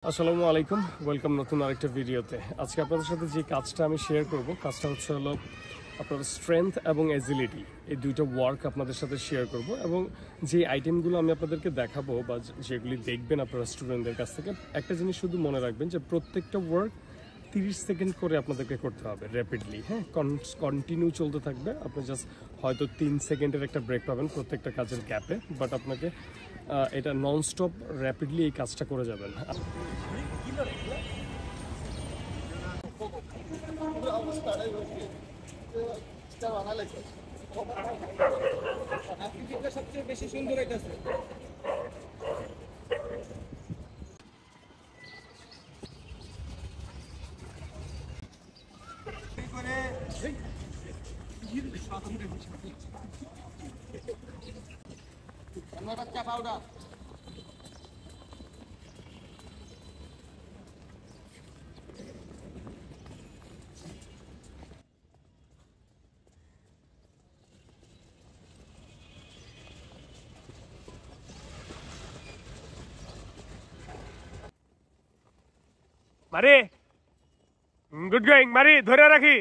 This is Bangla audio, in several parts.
আসসালামু আলাইকুম, ওয়েলকাম নতুন আরেকটা ভিডিওতে। আজকে আপনাদের সাথে যে কাজটা আমি শেয়ার করব, কাজটা হলো আপনার স্ট্রেংথ এবং এজিলিটি, এই দুইটা ওয়ার্ক আপনাদের সাথে শেয়ার করব। এবং যে আইটেমগুলো আমি আপনাদেরকে দেখাবো বা যেগুলি দেখবেন আপনারা স্টুডেন্টদের কাছ থেকে, একটা জিনিস শুধু মনে রাখবেন যে প্রত্যেকটা ওয়ার্ক 30 সেকেন্ড করে আপনাদেরকে করতে হবে র্যাপিডলি। হ্যাঁ, কন্টিনিউ চলতে থাকবে। আপনি জাস্ট হয়তো 3 সেকেন্ডের একটা ব্রেক পাবেন প্রত্যেকটা কাজের গ্যাপে, বাট আপনাকে এটা ননস্টপ র্যাপিডলি এই কাজটা করে যাবেন। সবচেয়ে বেশি সুন্দর হইতেছে। পাউডার মারি, গুড গোয়িং। মারি, ধরে রাখি।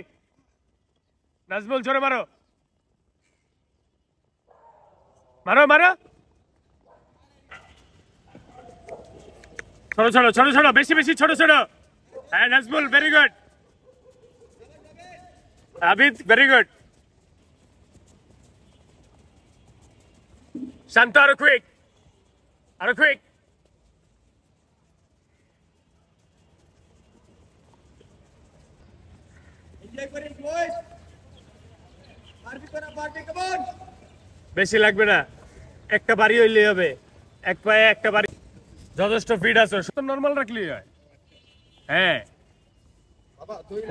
নাজমুল, জোরে মারো, মারো মারো। ছোট ছোট ছোট ছোট, বেশি বেশি ছোট ছোট। হ্যাঁ Nazmul, very good. Abid, very good. Shanto, আরো কুইক, আরো কুইক। বেশি লাগবে না, একটা বাড়ি হইলেই হবে। এক পায়ে একটা বাড়ি যথেষ্ট। ফিট আছে, শুধু নরমাল রাখলেই হয়। হ্যাঁ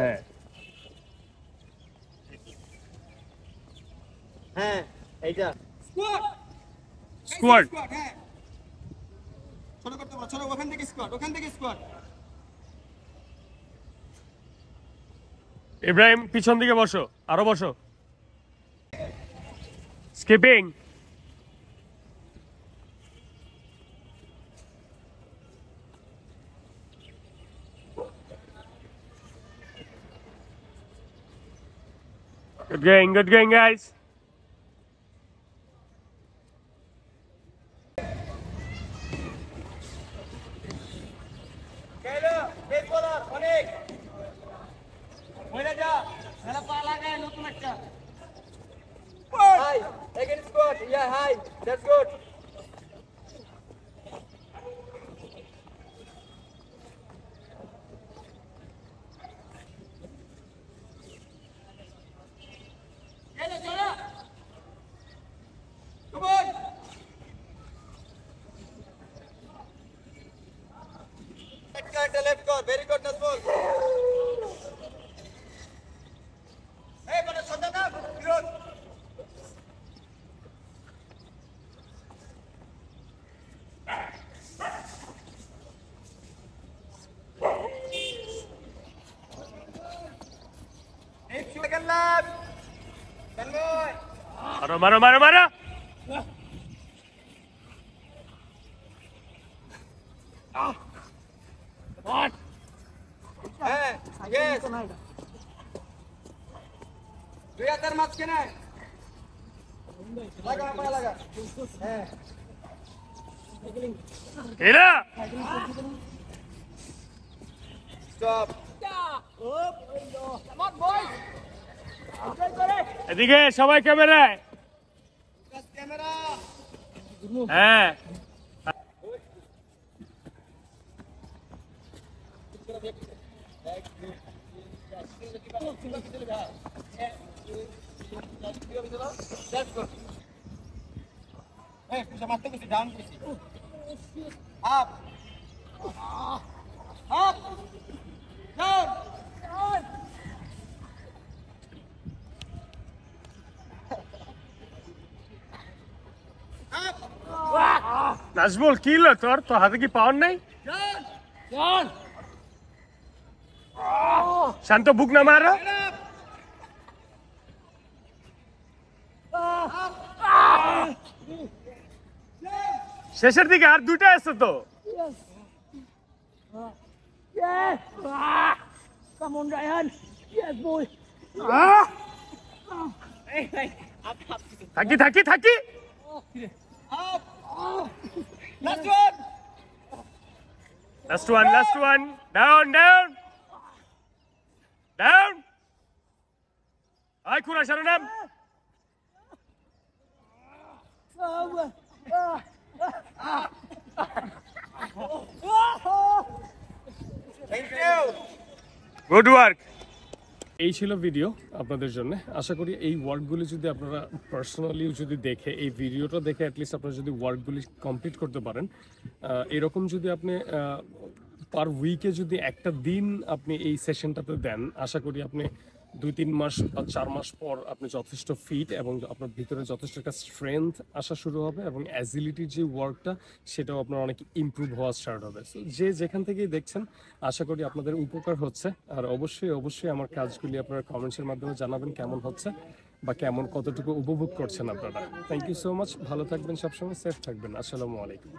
হ্যাঁ হ্যাঁ, এইটা স্কোয়াট। স্কোয়াট। হ্যাঁ, ছোট করতে পারো, ছোট। ওখান থেকে স্কোয়াট, ওখান থেকে স্কোয়াট। ইব্রাহিম, পিছন দিকে বসো, আরো বসো। স্কিপিং। Good going, guys. কেলো বেস বলার অনেক মহিলা যা মেলা পা লাগায় নতুন একটা high again squat. Yeah high, that's good. কেলো চলো, কাম অন। একটা লেফট কর, ভেরি গুড নাজমুল। এই বড় সদা না বিরোধ। এই সেকেন্ড লেফট তানময়। মারো মারো মারো মারো। হ্যাঁ, ইয়েস। দুই হাতের মাঝখানে লাগা, পা লাগা। হ্যাঁ, এরা স্টপ। কাম অন বয়স, এনজয় করে। এদিকে সবাই ক্যামেরায়। ক্যামেরা। হ্যাঁ, এই পুষা মারতে গেছি, ডাউন করেছি। Up up down. নাজমুল, কি হলো তোর? তো হাতে কি পাওয়ার নাই? শান্ত, বুক না মারো। শেষের দিকে আর দুইটা আছে তো। Yes! Come on, Ryan! Yes, boy! থাকি থাকি থাকি Up! Last one! Last one down down down আয় কুরা শরণম Thank you! Good work. এই ছিল ভিডিও আপনাদের জন্য। আশা করি এই ওয়ার্কগুলি যদি আপনারা পার্সোনালি যদি দেখে, এই ভিডিওটা দেখে অ্যাটলিস্ট আপনারা যদি ওয়ার্কগুলি কমপ্লিট করতে পারেন, এরকম যদি আপনি পার উইকে যদি একটা দিন আপনি এই সেশনটাতে দেন, আশা করি আপনি 2-3 মাস বা 4 মাস পর আপনি যথেষ্ট ফিট এবং আপনার ভিতরে যথেষ্ট একটা স্ট্রেংথ আসা শুরু হবে এবং অ্যাজিলিটির যে ওয়ার্কটা সেটাও আপনার অনেক ইমপ্রুভ হওয়া স্টার্ট হবে। সো যে যেখান থেকেই দেখছেন আশা করি আপনাদের উপকার হচ্ছে। আর অবশ্যই আমার কাজগুলি আপনারা কমেন্টসের মাধ্যমে জানাবেন কেমন হচ্ছে বা কেমন কতটুকু উপভোগ করছেন আপনারা। Thank you so much. ভালো থাকবেন, সবসময় সেফ থাকবেন। আসসালামু আলাইকুম।